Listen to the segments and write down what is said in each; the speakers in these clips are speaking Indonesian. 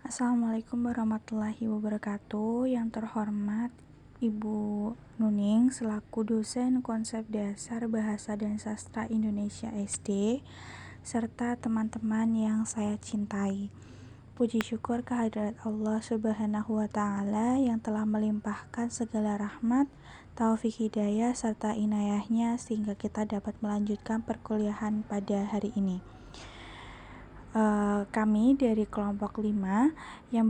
Assalamualaikum warahmatullahi wabarakatuh. Yang terhormat Ibu Nuning selaku dosen konsep dasar Bahasa dan Sastra Indonesia SD, serta teman-teman yang saya cintai. Puji syukur kehadirat Allah Subhanahu wa Ta'ala yang telah melimpahkan segala rahmat, taufik hidayah, serta inayahnya sehingga kita dapat melanjutkan perkuliahan pada hari ini. Kami dari kelompok 5 yang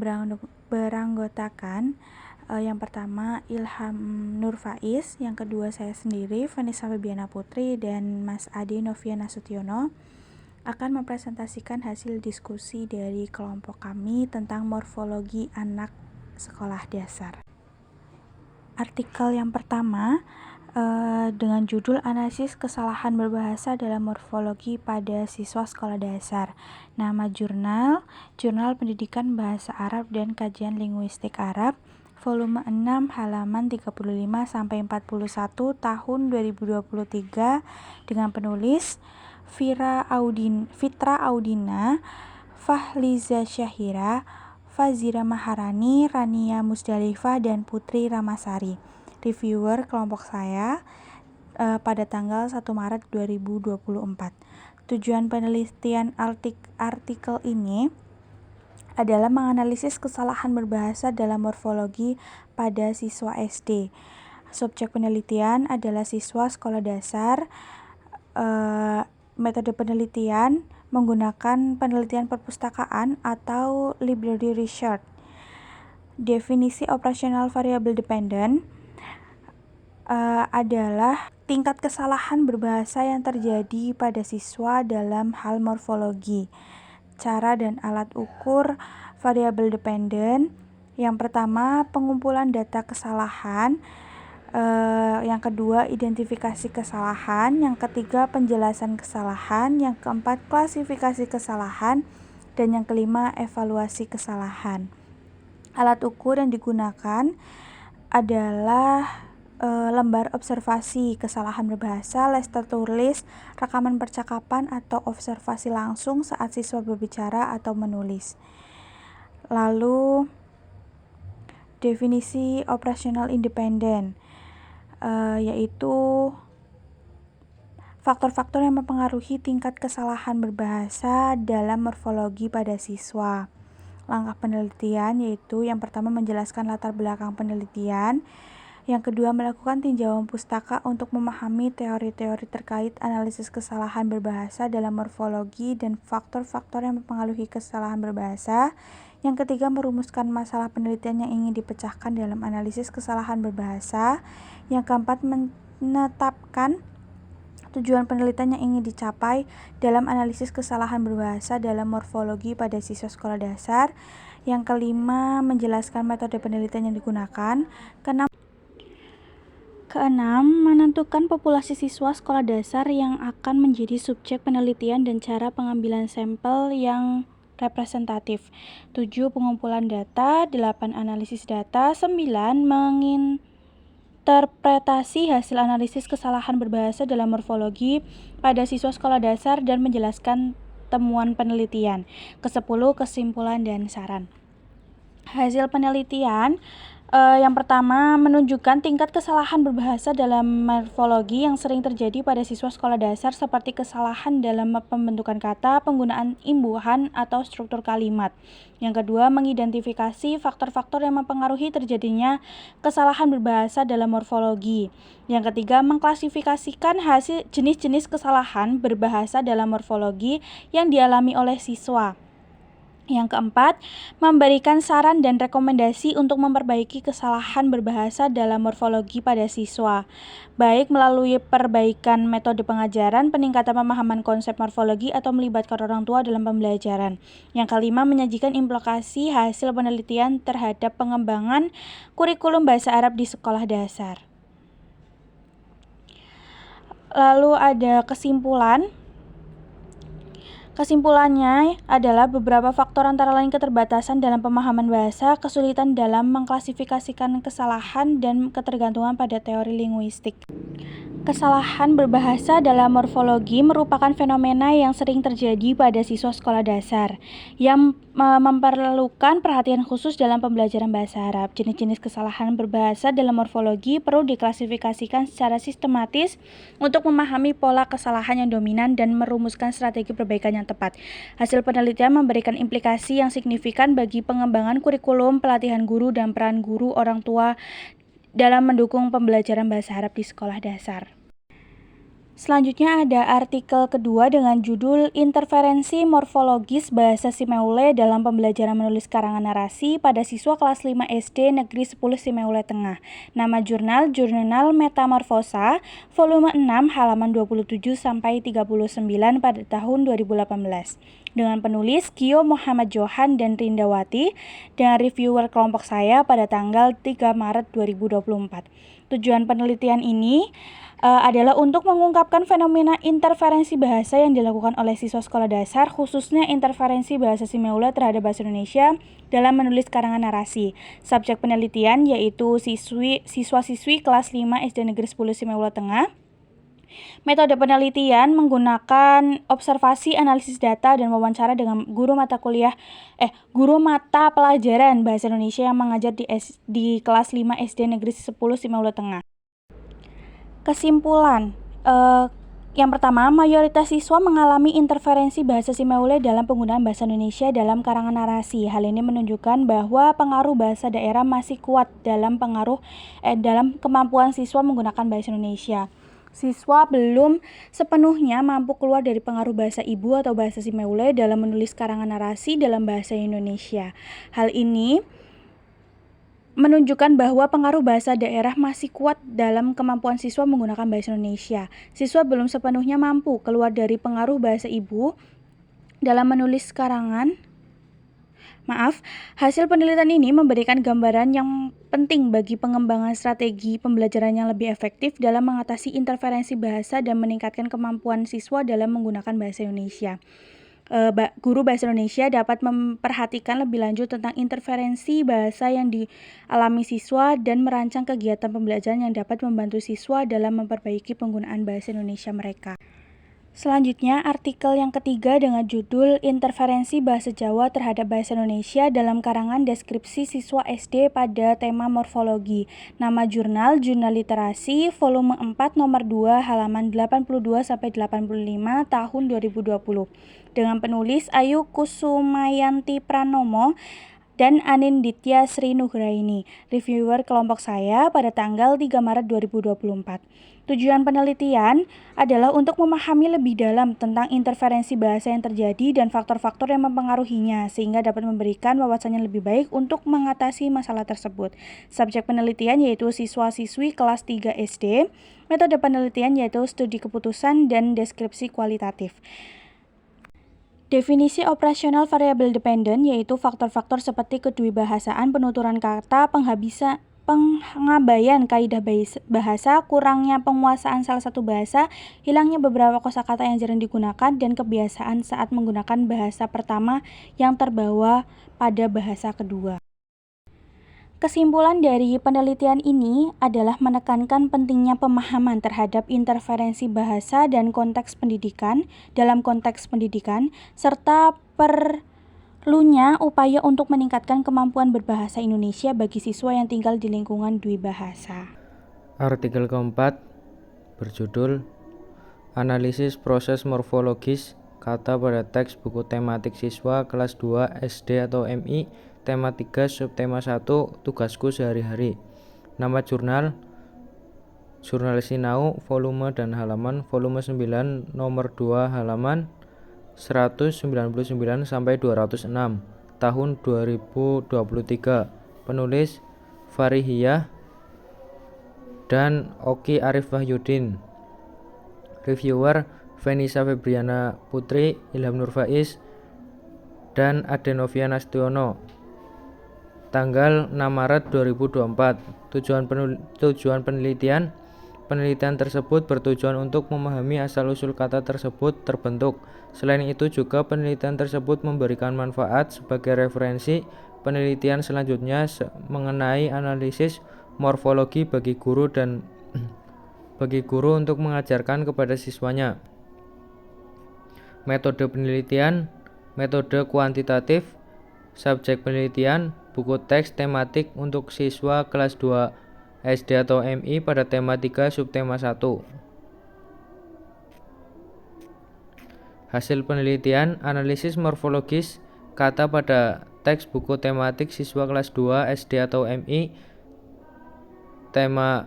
beranggotakan yang pertama Ilham Nur Faiz, yang kedua saya sendiri Vanessa Febiana Putri, dan Mas Ade Noviana Sutiono akan mempresentasikan hasil diskusi dari kelompok kami tentang morfologi anak sekolah dasar. Artikel yang pertama dengan judul Analisis Kesalahan Berbahasa dalam Morfologi pada Siswa Sekolah Dasar. Nama jurnal Pendidikan Bahasa Arab dan Kajian Linguistik Arab, volume 6 halaman 35 sampai 41 tahun 2023, dengan penulis Fitra Audina, Fahliza Syahira, Fazira Maharani, Rania Musdalifah, dan Putri Ramasari. Reviewer kelompok saya pada tanggal 1 Maret 2024. Tujuan penelitian artikel ini adalah menganalisis kesalahan berbahasa dalam morfologi pada siswa SD. Subjek penelitian adalah siswa sekolah dasar. Metode penelitian menggunakan penelitian perpustakaan atau library research. Definisi operasional variabel dependent adalah tingkat kesalahan berbahasa yang terjadi pada siswa dalam hal morfologi. Cara dan alat ukur variabel dependent: yang pertama, pengumpulan data kesalahan. Yang kedua, identifikasi kesalahan. Yang ketiga, penjelasan kesalahan. Yang keempat, klasifikasi kesalahan. Dan yang kelima, evaluasi kesalahan. Alat ukur yang digunakan adalah lembar observasi kesalahan berbahasa, les tertulis, rekaman percakapan, atau observasi langsung saat siswa berbicara atau menulis. Lalu, definisi operasional independen, yaitu faktor-faktor yang mempengaruhi tingkat kesalahan berbahasa dalam morfologi pada siswa. Langkah penelitian yaitu yang pertama, menjelaskan latar belakang penelitian. Yang kedua, melakukan tinjauan pustaka untuk memahami teori-teori terkait analisis kesalahan berbahasa dalam morfologi dan faktor-faktor yang mempengaruhi kesalahan berbahasa. Yang ketiga, merumuskan masalah penelitian yang ingin dipecahkan dalam analisis kesalahan berbahasa. Yang keempat, menetapkan tujuan penelitian yang ingin dicapai dalam analisis kesalahan berbahasa dalam morfologi pada siswa sekolah dasar. Yang kelima, menjelaskan metode penelitian yang digunakan. Keenam, menentukan populasi siswa sekolah dasar yang akan menjadi subjek penelitian dan cara pengambilan sampel yang representatif. 7. Pengumpulan data. 8. Analisis data. 9. Menginterpretasi hasil analisis kesalahan berbahasa dalam morfologi pada siswa sekolah dasar dan menjelaskan temuan penelitian. 10. Kesimpulan dan saran. Hasil penelitian yang pertama, menunjukkan tingkat kesalahan berbahasa dalam morfologi yang sering terjadi pada siswa sekolah dasar, seperti kesalahan dalam pembentukan kata, penggunaan imbuhan, atau struktur kalimat. Yang kedua, mengidentifikasi faktor-faktor yang mempengaruhi terjadinya kesalahan berbahasa dalam morfologi. Yang ketiga, mengklasifikasikan hasil jenis-jenis kesalahan berbahasa dalam morfologi yang dialami oleh siswa. Yang keempat, memberikan saran dan rekomendasi untuk memperbaiki kesalahan berbahasa dalam morfologi pada siswa, baik melalui perbaikan metode pengajaran, peningkatan pemahaman konsep morfologi, atau melibatkan orang tua dalam pembelajaran. Yang kelima, menyajikan implikasi hasil penelitian terhadap pengembangan kurikulum bahasa Arab di sekolah dasar. Lalu ada kesimpulan. Kesimpulannya adalah beberapa faktor antara lain keterbatasan dalam pemahaman bahasa, kesulitan dalam mengklasifikasikan kesalahan, dan ketergantungan pada teori linguistik. Kesalahan berbahasa dalam morfologi merupakan fenomena yang sering terjadi pada siswa sekolah dasar yang memerlukan perhatian khusus dalam pembelajaran bahasa Arab. Jenis-jenis kesalahan berbahasa dalam morfologi perlu diklasifikasikan secara sistematis untuk memahami pola kesalahan yang dominan dan merumuskan strategi perbaikan yang tepat. Hasil penelitian memberikan implikasi yang signifikan bagi pengembangan kurikulum, pelatihan guru, dan peran guru orang tua dalam mendukung pembelajaran bahasa Arab di sekolah dasar. Selanjutnya ada artikel kedua dengan judul Interferensi Morfologis Bahasa Simeule dalam Pembelajaran Menulis Karangan Narasi pada Siswa Kelas 5 SD Negeri 10 Simeule Tengah. Nama jurnal Jurnal Metamorfosa, volume 6 halaman 27 sampai 39 pada tahun 2018. Dengan penulis Gio Muhammad Johan dan Rindawati, dengan reviewer kelompok saya pada tanggal 3 Maret 2024. Tujuan penelitian ini adalah untuk mengungkapkan fenomena interferensi bahasa yang dilakukan oleh siswa sekolah dasar, khususnya interferensi bahasa Simeule terhadap bahasa Indonesia dalam menulis karangan narasi. Subjek penelitian yaitu siswa-siswi kelas 5 SD Negeri 10 Simeule Tengah. Metode penelitian menggunakan observasi, analisis data, dan wawancara dengan guru mata pelajaran bahasa Indonesia yang mengajar di kelas 5 SD Negeri 10 Simeule Tengah. Kesimpulan, yang pertama, mayoritas siswa mengalami interferensi bahasa Simeule dalam penggunaan bahasa Indonesia dalam karangan narasi. Hal ini menunjukkan bahwa pengaruh bahasa daerah masih kuat dalam dalam kemampuan siswa menggunakan bahasa Indonesia. Siswa belum sepenuhnya mampu keluar dari pengaruh bahasa ibu atau bahasa Simeule dalam menulis karangan narasi dalam bahasa Indonesia. Hal ini menunjukkan bahwa pengaruh bahasa daerah masih kuat dalam kemampuan siswa menggunakan bahasa Indonesia. Siswa belum sepenuhnya mampu keluar dari pengaruh bahasa ibu dalam menulis hasil penelitian ini memberikan gambaran yang penting bagi pengembangan strategi pembelajaran yang lebih efektif dalam mengatasi interferensi bahasa dan meningkatkan kemampuan siswa dalam menggunakan bahasa Indonesia. Guru bahasa Indonesia dapat memperhatikan lebih lanjut tentang interferensi bahasa yang dialami siswa dan merancang kegiatan pembelajaran yang dapat membantu siswa dalam memperbaiki penggunaan bahasa Indonesia mereka. Selanjutnya, artikel yang ketiga dengan judul Interferensi Bahasa Jawa terhadap Bahasa Indonesia dalam karangan deskripsi siswa SD pada tema morfologi. Nama jurnal Jurnal Literasi, volume 4 nomor 2 halaman 82 sampai 85 tahun 2020. Dengan penulis Ayu Kusumayanti Pranomo dan Aninditya Sri Nugraini, reviewer kelompok saya pada tanggal 3 Maret 2024. Tujuan penelitian adalah untuk memahami lebih dalam tentang interferensi bahasa yang terjadi dan faktor-faktor yang mempengaruhinya, sehingga dapat memberikan wawasan yang lebih baik untuk mengatasi masalah tersebut. Subjek penelitian yaitu siswa-siswi kelas 3 SD, metode penelitian yaitu studi keputusan dan deskripsi kualitatif. Definisi operasional variabel dependen yaitu faktor-faktor seperti kedwibahasaan, penuturan kata, pengabaian kaidah bahasa, kurangnya penguasaan salah satu bahasa, hilangnya beberapa kosakata yang jarang digunakan, dan kebiasaan saat menggunakan bahasa pertama yang terbawa pada bahasa kedua. Kesimpulan dari penelitian ini adalah menekankan pentingnya pemahaman terhadap interferensi bahasa dan konteks pendidikan dalam konteks pendidikan, serta perlunya upaya untuk meningkatkan kemampuan berbahasa Indonesia bagi siswa yang tinggal di lingkungan dwibahasa. Artikel keempat berjudul Analisis Proses Morfologis Kata pada Teks Buku Tematik Siswa Kelas 2 SD atau MI, Tema 3, Subtema 1, Tugasku Sehari-hari. Nama jurnal Jurnal Sinau, volume dan halaman, volume 9 nomor 2 halaman 199 sampai 206 tahun 2023. Penulis Farihiyah dan Oki Arif Wahyudin. Reviewer Venisa Febriana Putri, Ilham Nurfaiz, dan Adenovia Nastiono. Tanggal 6 Maret 2024. Tujuan penelitian tersebut bertujuan untuk memahami asal-usul kata tersebut terbentuk. Selain itu juga penelitian tersebut memberikan manfaat sebagai referensi penelitian selanjutnya mengenai analisis morfologi bagi guru dan bagi guru untuk mengajarkan kepada siswanya. Metode penelitian, metode kuantitatif, subjek penelitian, buku teks tematik untuk siswa kelas 2 SD atau MI pada tema 3 subtema 1. Hasil penelitian, analisis morfologis kata pada teks buku tematik siswa kelas 2 SD atau MI tema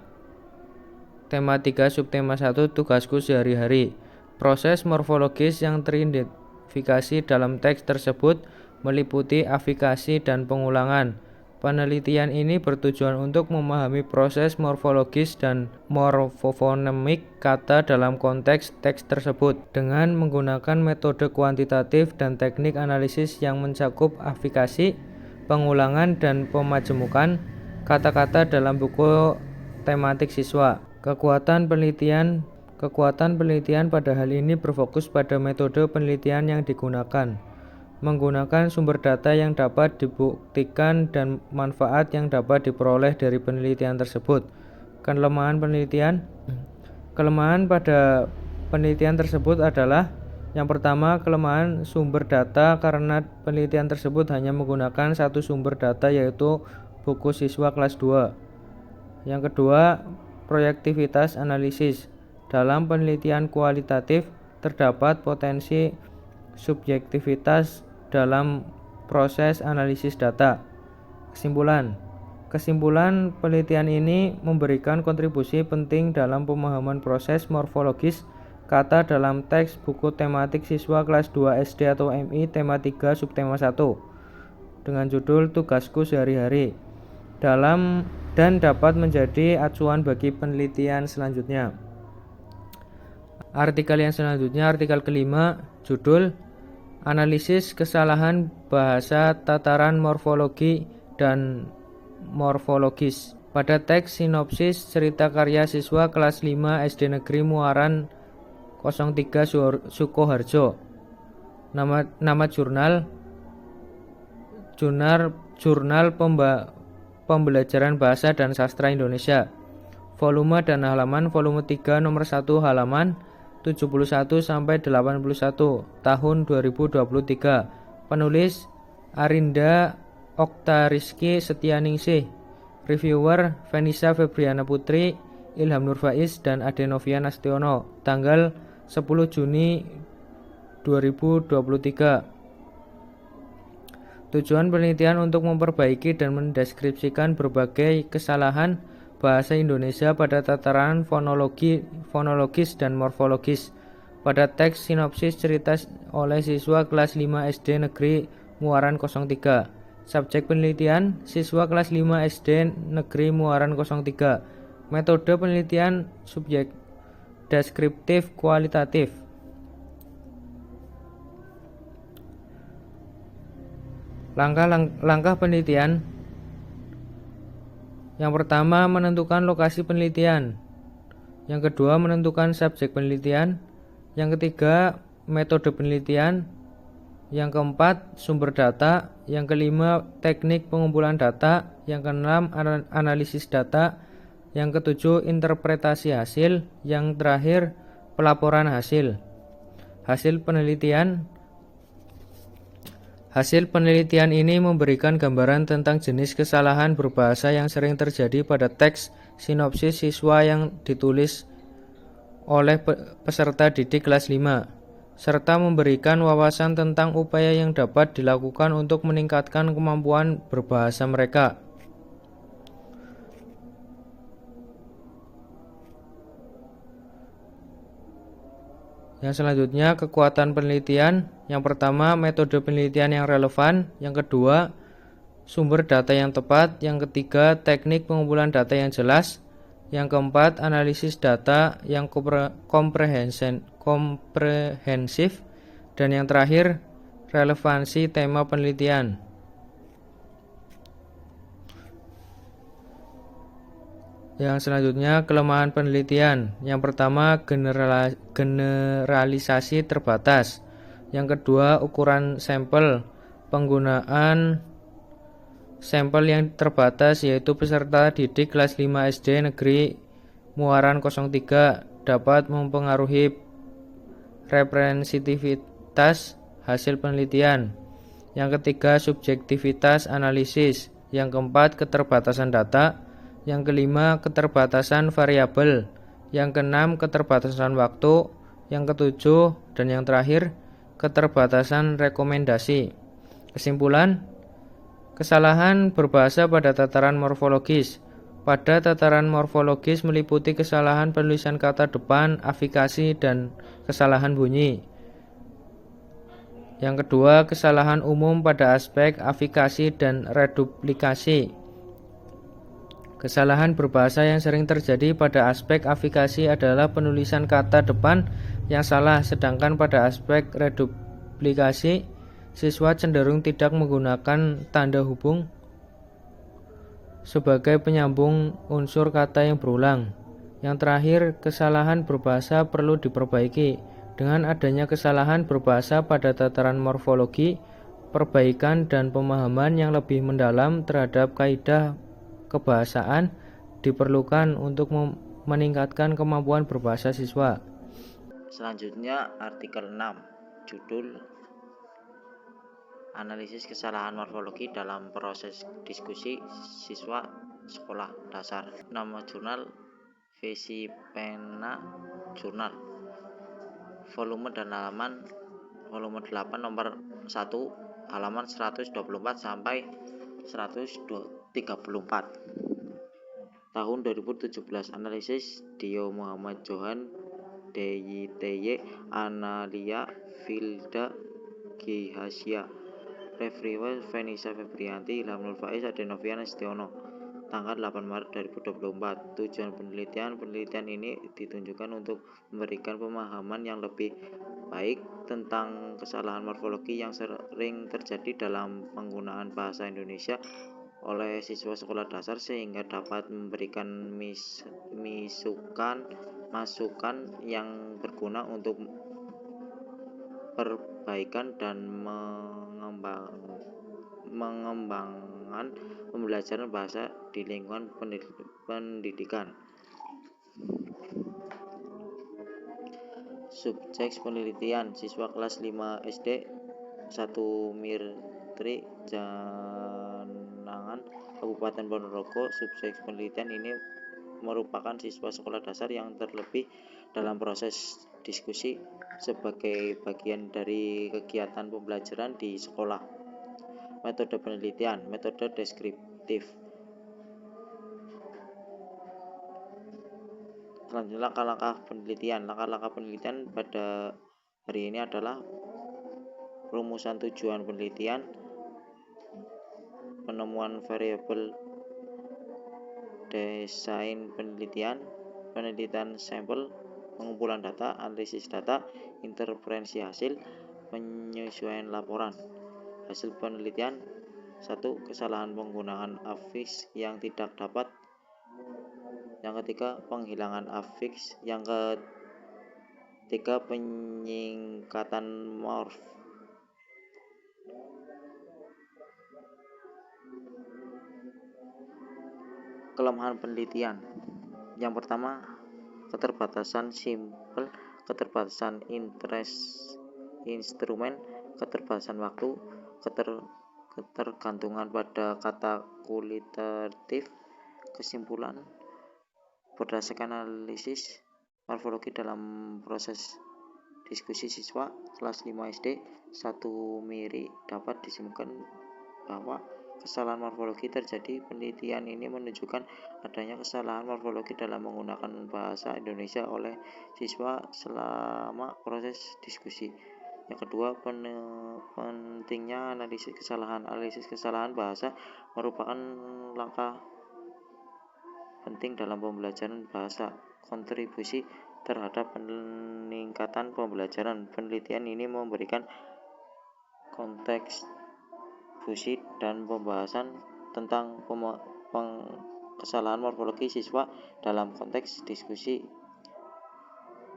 3 subtema 1 tugasku sehari-hari. Proses morfologis yang teridentifikasi dalam teks tersebut meliputi afikasi dan pengulangan. Penelitian ini bertujuan untuk memahami proses morfologis dan morfofonemik kata dalam konteks teks tersebut dengan menggunakan metode kuantitatif dan teknik analisis yang mencakup afikasi, pengulangan, dan pemajemukan kata-kata dalam buku tematik siswa. Kekuatan penelitian pada hal ini berfokus pada metode penelitian yang digunakan, menggunakan sumber data yang dapat dibuktikan dan manfaat yang dapat diperoleh dari penelitian tersebut. Kelemahan pada penelitian tersebut adalah: yang pertama, kelemahan sumber data karena penelitian tersebut hanya menggunakan satu sumber data, yaitu buku siswa kelas 2. Yang kedua, proyektivitas analisis. Dalam penelitian kualitatif terdapat potensi subjektivitas dalam proses analisis data. Kesimpulan penelitian ini memberikan kontribusi penting dalam pemahaman proses morfologis kata dalam teks buku tematik siswa kelas 2 SD atau MI tema 3 subtema 1 dengan judul Tugasku Sehari-hari dan dapat menjadi acuan bagi penelitian selanjutnya. Artikel yang selanjutnya, artikel kelima, judul Analisis Kesalahan Bahasa Tataran Morfologi dan Morfologis. Pada teks sinopsis cerita karya siswa kelas 5 SD Negeri Muaran 03 Sukoharjo. Nama jurnal Pembelajaran Bahasa dan Sastra Indonesia. Volume dan halaman, volume 3 nomor 1 halaman 71 sampai 81 tahun 2023. Penulis Arinda Oktariski Setianingsih. Reviewer Venisa Febriana Putri, Ilham Nurfaiz, dan Ade Novian Astiono. Tanggal 10 Juni 2023. Tujuan penelitian untuk memperbaiki dan mendeskripsikan berbagai kesalahan bahasa Indonesia pada tataran fonologis dan morfologis. Pada teks sinopsis cerita oleh siswa kelas 5 SD Negeri Muaran 03. Subjek penelitian, siswa kelas 5 SD Negeri Muaran 03. Metode penelitian, subjek deskriptif kualitatif. Langkah penelitian. Yang pertama, menentukan lokasi penelitian. Yang kedua, menentukan subjek penelitian. Yang ketiga, metode penelitian. Yang keempat, sumber data. Yang kelima, teknik pengumpulan data. Yang keenam, analisis data. Yang ketujuh, interpretasi hasil. Yang terakhir, pelaporan hasil. Hasil penelitian ini memberikan gambaran tentang jenis kesalahan berbahasa yang sering terjadi pada teks sinopsis siswa yang ditulis oleh peserta didik kelas 5, serta memberikan wawasan tentang upaya yang dapat dilakukan untuk meningkatkan kemampuan berbahasa mereka. Yang selanjutnya, kekuatan penelitian. Yang pertama, metode penelitian yang relevan. Yang kedua, sumber data yang tepat. Yang ketiga, teknik pengumpulan data yang jelas. Yang keempat, analisis data yang komprehensif. Dan yang terakhir, relevansi tema penelitian. Yang selanjutnya, kelemahan penelitian. Yang pertama, generalisasi terbatas. Yang kedua, ukuran sampel. Penggunaan sampel yang terbatas, yaitu peserta didik kelas 5 SD Negeri Muaran 03 dapat mempengaruhi representativitas hasil penelitian. Yang ketiga, subjektivitas analisis. Yang keempat, keterbatasan data. Yang kelima, keterbatasan variabel. Yang keenam, keterbatasan waktu. Yang ketujuh dan yang terakhir, keterbatasan rekomendasi. Kesimpulan, kesalahan berbahasa pada tataran morfologis. Pada tataran morfologis meliputi kesalahan penulisan kata depan, afikasi, dan kesalahan bunyi. Yang kedua, kesalahan umum pada aspek afikasi dan reduplikasi. Kesalahan berbahasa yang sering terjadi pada aspek afikasi adalah penulisan kata depan yang salah, sedangkan pada aspek reduplikasi, siswa cenderung tidak menggunakan tanda hubung sebagai penyambung unsur kata yang berulang. Yang terakhir, kesalahan berbahasa perlu diperbaiki. Dengan adanya kesalahan berbahasa pada tataran morfologi, perbaikan dan pemahaman yang lebih mendalam terhadap kaidah kebahasaan diperlukan untuk meningkatkan kemampuan berbahasa siswa. Selanjutnya artikel 6, judul Analisis kesalahan morfologi dalam proses diskusi siswa sekolah dasar. Nama jurnal Visipena Jurnal. Volume dan halaman volume 8 nomor 1 halaman 124 sampai 134. Tahun 2017. Analisis Dio Muhammad Johan DYTY Analia Filda Gihasya Refriwa Venisa Febrianti Ilham Nur Faiz Adenovian Estiono. Tanggal 8 Maret 2024. Tujuan penelitian ini ditunjukkan untuk memberikan pemahaman yang lebih baik tentang kesalahan morfologi yang sering terjadi dalam penggunaan bahasa Indonesia oleh siswa sekolah dasar sehingga dapat memberikan masukan yang berguna untuk perbaikan dan mengembangkan pembelajaran bahasa di lingkungan pendidikan. Subjek penelitian siswa kelas 5 SD 1 Mirtri Janangan Kabupaten Ponorogo. Subjek penelitian ini merupakan siswa sekolah dasar yang terlebih dalam proses diskusi sebagai bagian dari kegiatan pembelajaran di sekolah. Metode penelitian, metode deskriptif. Selanjutnya langkah-langkah penelitian. Langkah-langkah penelitian pada hari ini adalah rumusan tujuan penelitian, penemuan variabel, desain penelitian, penelitian sampel, pengumpulan data, analisis data, interferensi hasil, penyesuaian laporan. Hasil penelitian 1. Kesalahan penggunaan afiks yang tidak dapat. Yang ketiga, penghilangan afiks. Yang ketiga, penyingkatan morf. Kelemahan penelitian. Yang pertama, keterbatasan simpel, keterbatasan instrumen, keterbatasan waktu, ketergantungan pada kata kualitatif. Kesimpulan, berdasarkan analisis morfologi dalam proses diskusi siswa kelas 5 SD 1 Miri dapat disimpulkan bahwa kesalahan morfologi terjadi. Penelitian ini menunjukkan adanya kesalahan morfologi dalam menggunakan bahasa Indonesia oleh siswa selama proses diskusi. Yang kedua, pentingnya analisis kesalahan. Analisis kesalahan bahasa merupakan langkah penting dalam pembelajaran bahasa, kontribusi terhadap peningkatan pembelajaran. Penelitian ini memberikan konteks dan pembahasan tentang kesalahan morfologi siswa dalam konteks diskusi.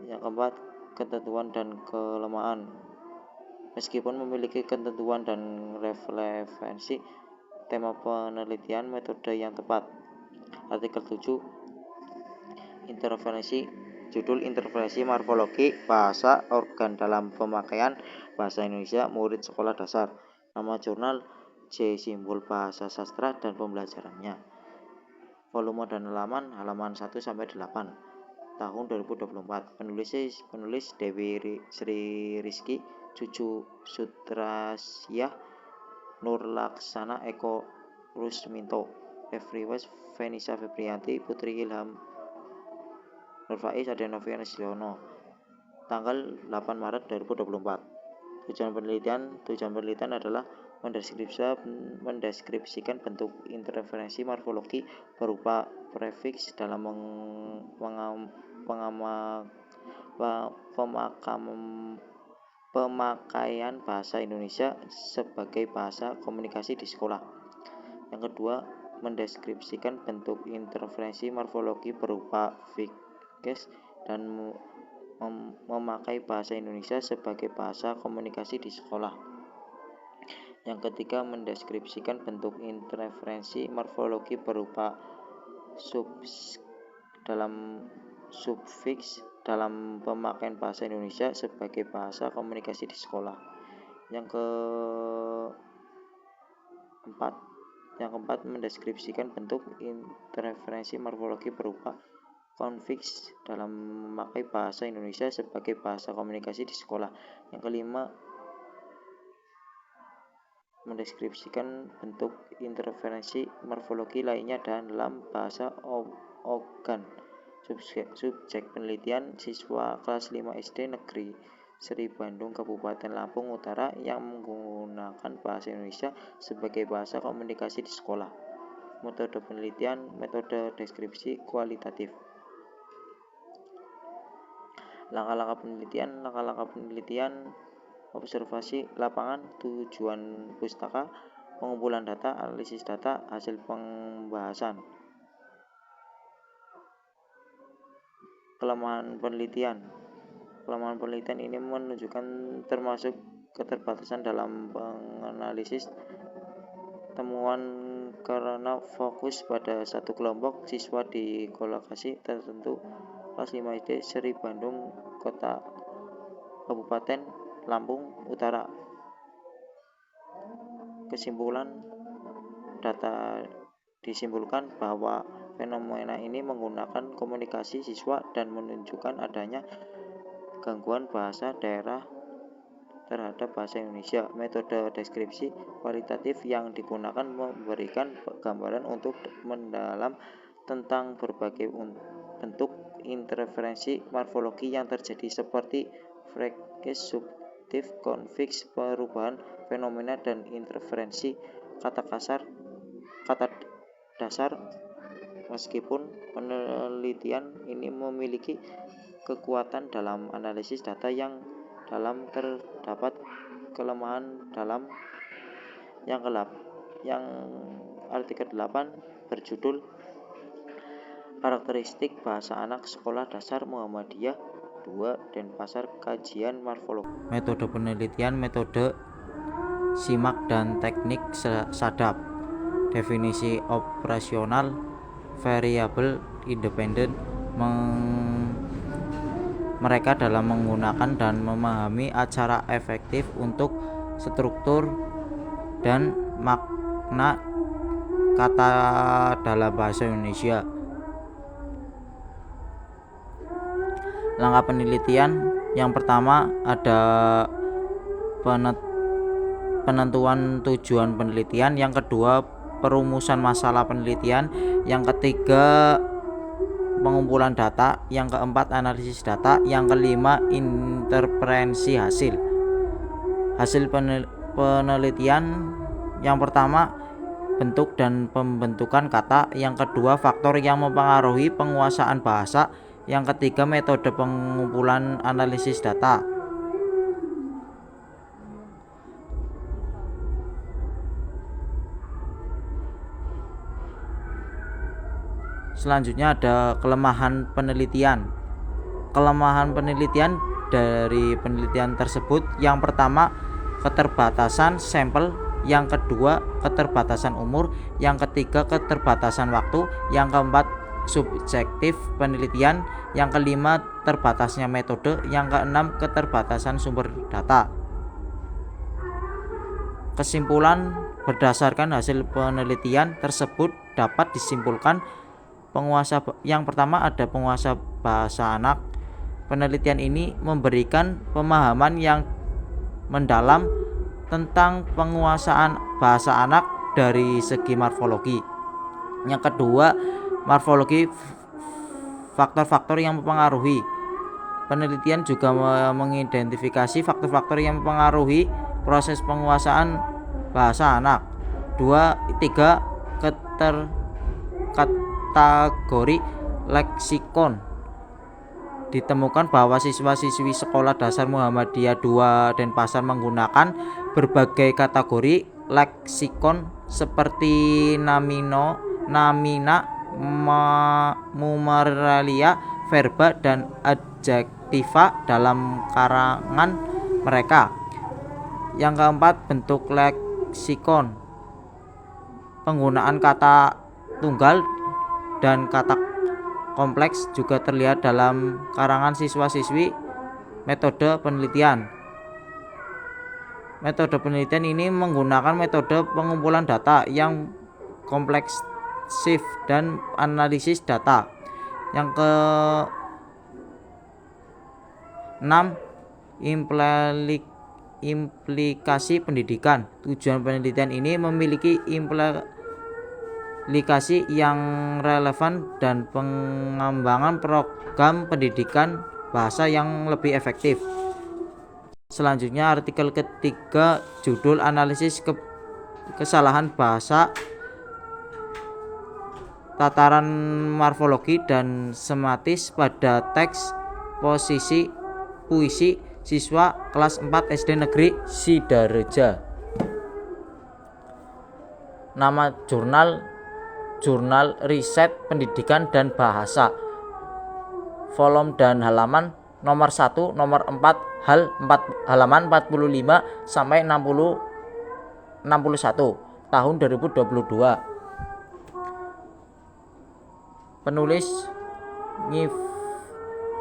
Yang keempat, ketentuan dan kelemahan. Meskipun memiliki ketentuan dan relevansi, tema penelitian metode yang tepat. Artikel 7, Interferensi morfologi bahasa organ dalam pemakaian bahasa Indonesia murid sekolah dasar. Nama jurnal J. Simbol Bahasa Sastra dan Pembelajarannya. Volume dan halaman 1-8 tahun 2024. Penulis Dewi Sri Rizky, Cucu Sutrasyah, Nur Laksana, Eko Rusminto, Efriwas, Venisa Febrianti, Putri Ilham Nurfaiz, Adenovian Siono. Tanggal 8 Maret 2024. Tujuan penelitian adalah mendeskripsikan bentuk interferensi morfologi berupa prefiks dalam pemakaian bahasa Indonesia sebagai bahasa komunikasi di sekolah. Yang kedua, mendeskripsikan bentuk interferensi morfologi berupa fikes dan memakai bahasa Indonesia sebagai bahasa komunikasi di sekolah. Yang ketiga, mendeskripsikan bentuk interferensi morfologi berupa subfiks dalam pemakaian bahasa Indonesia sebagai bahasa komunikasi di sekolah. Yang keempat, mendeskripsikan bentuk interferensi morfologi berupa konfiks dalam memakai bahasa Indonesia sebagai bahasa komunikasi di sekolah. Yang kelima, mendeskripsikan bentuk interferensi morfologi lainnya dalam bahasa organ. Subjek penelitian siswa kelas 5 SD Negeri Sri Bandung, Kabupaten Lampung Utara yang menggunakan bahasa Indonesia sebagai bahasa komunikasi di sekolah. Metode penelitian, metode deskripsi kualitatif. Langkah-langkah penelitian, observasi lapangan, tujuan pustaka, pengumpulan data, analisis data, hasil pembahasan. Kelemahan penelitian ini menunjukkan termasuk keterbatasan dalam menganalisis temuan karena fokus pada satu kelompok siswa di lokasi tertentu. Kelas 5 SD Sri Bandung, Kota Kabupaten Lampung Utara. Kesimpulan data disimpulkan bahwa fenomena ini menggunakan komunikasi siswa dan menunjukkan adanya gangguan bahasa daerah terhadap bahasa Indonesia. Metode deskripsi kualitatif yang digunakan memberikan gambaran untuk mendalam tentang berbagai bentuk interferensi morfologi yang terjadi seperti freks, subtif, konfiks, perubahan fenomena dan interferensi kata dasar. Meskipun penelitian ini memiliki kekuatan dalam analisis data yang terdapat kelemahan dalam yang artikel 8 berjudul Karakteristik Bahasa Anak Sekolah Dasar Muhammadiyah 2 Denpasar Kajian Morfologi. Metode penelitian, metode simak dan teknik sadap. Definisi operasional, variabel independen. Mereka dalam menggunakan dan memahami acara efektif untuk struktur dan makna kata dalam bahasa Indonesia. Langkah penelitian yang pertama ada penentuan tujuan penelitian, yang kedua perumusan masalah penelitian, yang ketiga pengumpulan data, yang keempat analisis data, yang kelima interferensi hasil penelitian. Yang pertama bentuk dan pembentukan kata, yang kedua faktor yang mempengaruhi penguasaan bahasa, yang ketiga metode pengumpulan analisis data. Selanjutnya ada kelemahan penelitian. Kelemahan penelitian dari penelitian tersebut, yang pertama keterbatasan sampel, yang kedua keterbatasan umur, yang ketiga keterbatasan waktu, yang keempat subjektif penelitian. Yang kelima, terbatasnya metode. Yang keenam, keterbatasan sumber data. Kesimpulan, berdasarkan hasil penelitian tersebut dapat disimpulkan yang pertama ada penguasa bahasa anak. Penelitian ini memberikan pemahaman yang mendalam tentang penguasaan bahasa anak dari segi morfologi. Yang kedua, morfologi, faktor-faktor yang mempengaruhi. Penelitian juga mengidentifikasi faktor-faktor yang mempengaruhi proses penguasaan bahasa anak. 3. Kategori leksikon. Ditemukan bahwa siswa-siswi Sekolah Dasar Muhammadiyah 2 Denpasar menggunakan berbagai kategori leksikon seperti namina, numeralia, verba, dan adjektiva dalam karangan mereka. Yang keempat, bentuk leksikon. Penggunaan kata tunggal dan kata kompleks juga terlihat dalam karangan siswa-siswi. Metode penelitian. Metode penelitian ini menggunakan metode pengumpulan data yang kompleksif dan analisis data. Yang ke-6, implikasi pendidikan. Tujuan penelitian ini memiliki implikasi yang relevan dan pengembangan program pendidikan bahasa yang lebih efektif. Selanjutnya, artikel ketiga, judul analisis kesalahan bahasa, tataran morfologi dan sematis pada teks puisi siswa kelas 4 SD Negeri Sidareja. Nama jurnal riset pendidikan dan bahasa. Volume dan halaman nomor 1, nomor 4, halaman 45 sampai 61 tahun 2022. Penulis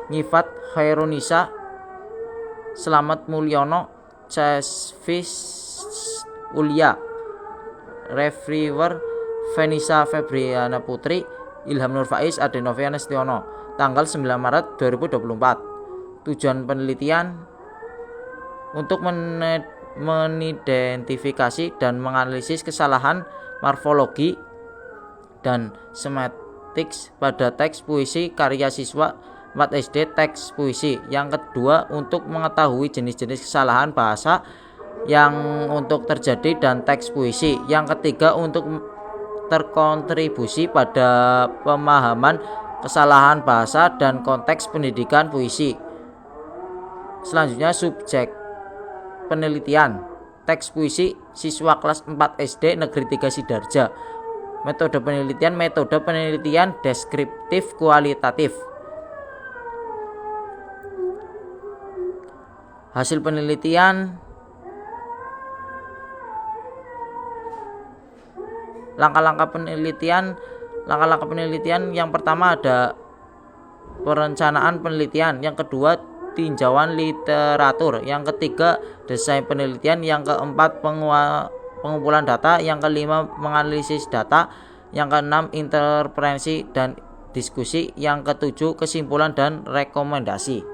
Ngifat Khairunisa, Slamet Mulyono, Cesvis Ulia. Reviewer Venisa Febriana Putri, Ilham Nurfaiz, Adenova Nestiono. Tanggal 9 Maret 2024. Tujuan penelitian untuk menidentifikasi dan menganalisis kesalahan morfologi dan semantik pada teks puisi karya siswa 4 SD teks puisi. Yang kedua, untuk mengetahui jenis-jenis kesalahan bahasa yang untuk terjadi dan teks puisi. Yang ketiga, untuk terkontribusi pada pemahaman kesalahan bahasa dan konteks pendidikan puisi. Selanjutnya, subjek penelitian teks puisi siswa kelas 4 SD Negeri 3 Sidareja. Metode penelitian deskriptif kualitatif. Hasil penelitian. Langkah-langkah penelitian yang pertama ada perencanaan penelitian, yang kedua tinjauan literatur, yang ketiga desain penelitian, yang keempat pengumpulan data, yang kelima menganalisis data, yang keenam interpretasi dan diskusi, yang ketujuh kesimpulan dan rekomendasi.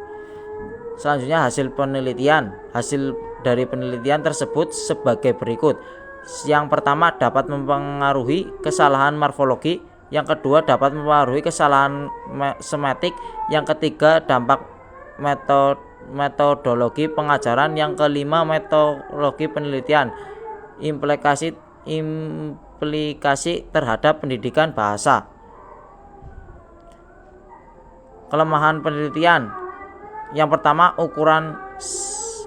Selanjutnya hasil penelitian. Hasil dari penelitian tersebut sebagai berikut. Yang pertama, dapat mempengaruhi kesalahan morfologi. Yang kedua, dapat mempengaruhi kesalahan semantik. Yang ketiga, dampak metodologi pengajaran. Yang kelima, metodologi penelitian. Implikasi terhadap pendidikan bahasa. Kelemahan penelitian. Yang pertama, ukuran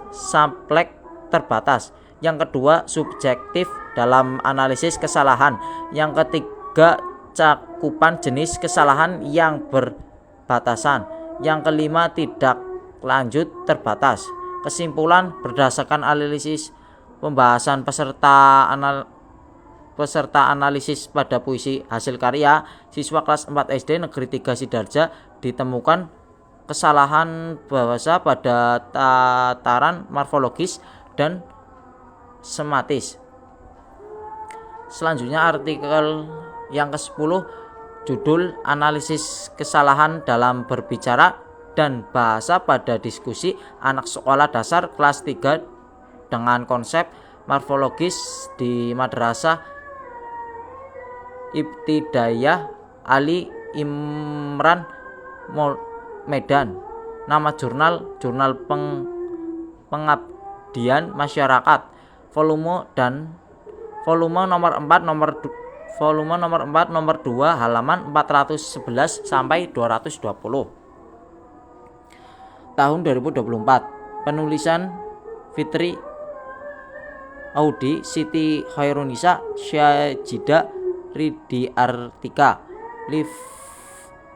sampel terbatas. Yang kedua, subjektif dalam analisis kesalahan. Yang ketiga, cakupan jenis kesalahan yang berbatasan. Yang kelima, tidak lanjut terbatas. Kesimpulan, berdasarkan analisis pembahasan peserta peserta analisis pada puisi hasil karya siswa kelas 4 SD Negeri 3 Sidarja ditemukan kesalahan bahasa pada tataran morfologis dan sematis. Selanjutnya artikel yang ke-10, judul analisis kesalahan dalam berbicara dan bahasa pada diskusi anak sekolah dasar kelas 3 dengan konsep morfologis di Madrasah Ibtidaiyah Ali Imran Medan. Nama jurnal Pengabdian Masyarakat, volume nomor 4 nomor 2 halaman 411 sampai 220. Tahun 2024. Penulisan Fitri Audi, Siti Khairunisa, Syajida Ridiartika,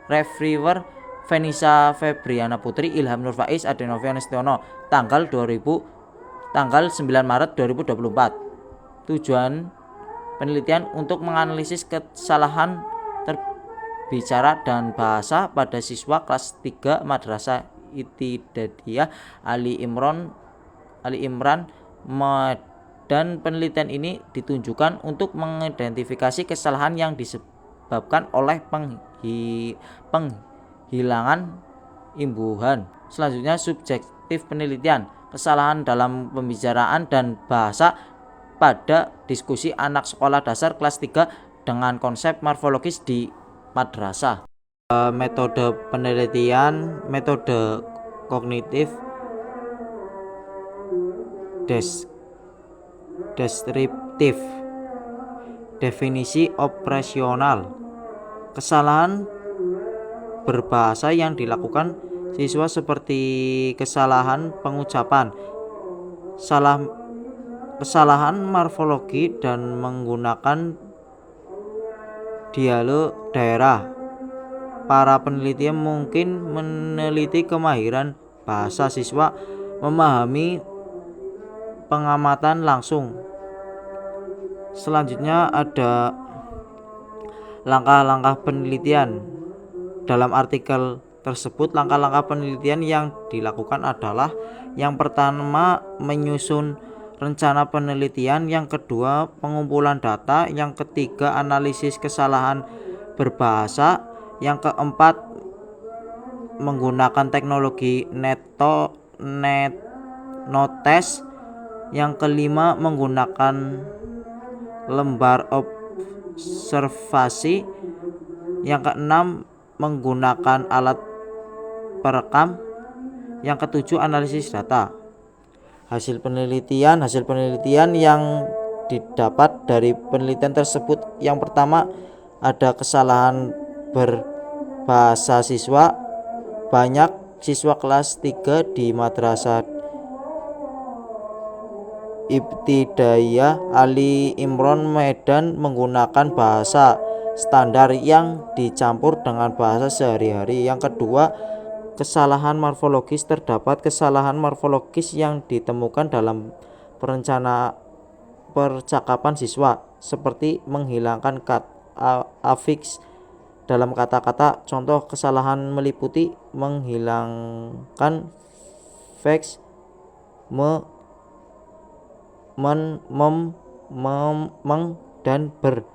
Reviewer Venisa Febriana Putri, Ilham Nurfaiz, Adenova Nestiono, tanggal 9 Maret 2024. Tujuan penelitian untuk menganalisis kesalahan terbicara dan bahasa pada siswa kelas 3 Madrasah Ibtidaiyah Ali Imran dan penelitian ini ditunjukkan untuk mengidentifikasi kesalahan yang disebabkan oleh penghilangan imbuhan. Selanjutnya subjektif penelitian, kesalahan dalam pembicaraan dan bahasa pada diskusi anak sekolah dasar kelas 3 dengan konsep morfologis di madrasah. Metode penelitian, metode kognitif deskriptif. Definisi operasional, kesalahan berbahasa yang dilakukan siswa seperti kesalahan pengucapan, kesalahan morfologi dan menggunakan dialog daerah. Para peneliti mungkin meneliti kemahiran bahasa siswa, memahami pengamatan langsung. Selanjutnya ada langkah-langkah penelitian. Dalam artikel tersebut, langkah-langkah penelitian yang dilakukan adalah: yang pertama, menyusun rencana penelitian; yang kedua, pengumpulan data; yang ketiga, analisis kesalahan berbahasa; yang keempat, menggunakan teknologi notes; yang kelima, menggunakan lembar observasi; yang keenam, menggunakan alat perekam; yang ketujuh, analisis data. Hasil penelitian yang didapat dari penelitian tersebut: yang pertama, ada kesalahan berbahasa siswa. Banyak siswa kelas 3 di Madrasah Ibtidaiyah Ali Imran Medan menggunakan bahasa standar yang dicampur dengan bahasa sehari-hari. Yang kedua, kesalahan morfologis. Terdapat kesalahan morfologis yang ditemukan dalam percakapan siswa, seperti menghilangkan afiks dalam kata-kata. Contoh kesalahan meliputi menghilangkan feks, meng, dan ber.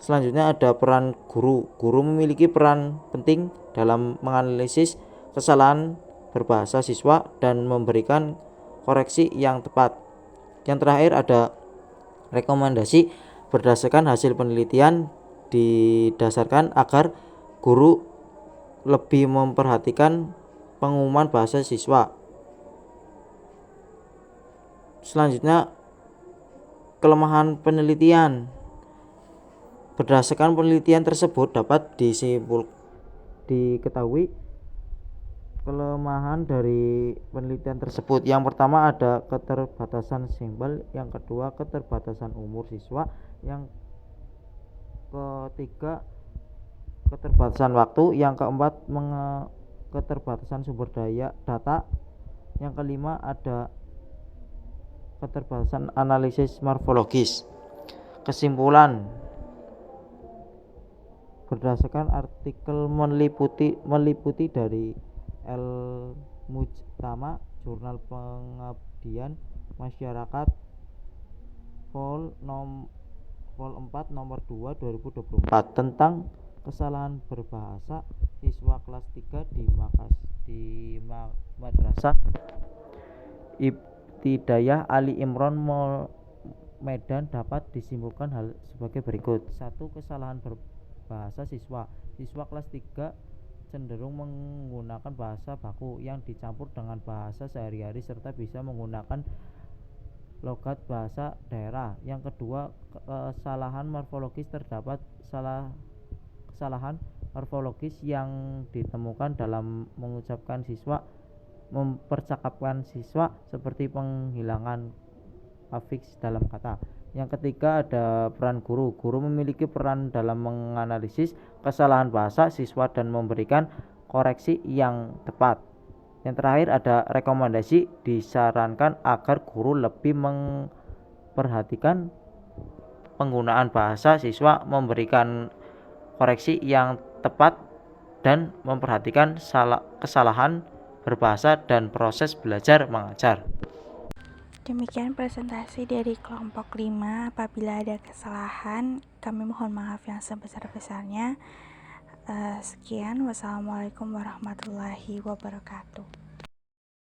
Selanjutnya ada peran guru. Guru memiliki peran penting dalam menganalisis kesalahan berbahasa siswa dan memberikan koreksi yang tepat. Yang terakhir ada rekomendasi. Berdasarkan hasil penelitian didasarkan agar guru lebih memperhatikan pengumuman bahasa siswa. Selanjutnya, kelemahan penelitian. Berdasarkan penelitian tersebut dapat diketahui kelemahan dari penelitian tersebut. Yang pertama ada keterbatasan sampel, yang kedua keterbatasan umur siswa, yang ketiga keterbatasan waktu, yang keempat keterbatasan sumber daya data, yang kelima ada keterbatasan analisis morfologis. Kesimpulan berdasarkan artikel meliputi dari El Mujtama, Jurnal Pengabdian Masyarakat, Vol 4 nomor 2 2024 tentang kesalahan berbahasa siswa kelas 3 di Madrasah Ibtidaiyah Ali Imron Medan dapat disimpulkan hal sebagai berikut. 1. Kesalahan berbahasa siswa kelas 3 cenderung menggunakan bahasa baku yang dicampur dengan bahasa sehari-hari serta bisa menggunakan logat bahasa daerah. Yang kedua, kesalahan morfologis terdapat kesalahan morfologis yang ditemukan dalam mengucapkan siswa, mempercakapkan siswa, seperti penghilangan afiks dalam kata. Yang ketiga, ada peran guru. Guru memiliki peran dalam menganalisis kesalahan bahasa siswa dan memberikan koreksi yang tepat. Yang terakhir, ada rekomendasi. Disarankan agar guru lebih memperhatikan penggunaan bahasa siswa, memberikan koreksi yang tepat, dan memperhatikan kesalahan berbahasa dan proses belajar mengajar. Demikian presentasi dari kelompok 5. Apabila ada kesalahan, kami mohon maaf yang sebesar-besarnya. Sekian, wassalamualaikum warahmatullahi wabarakatuh.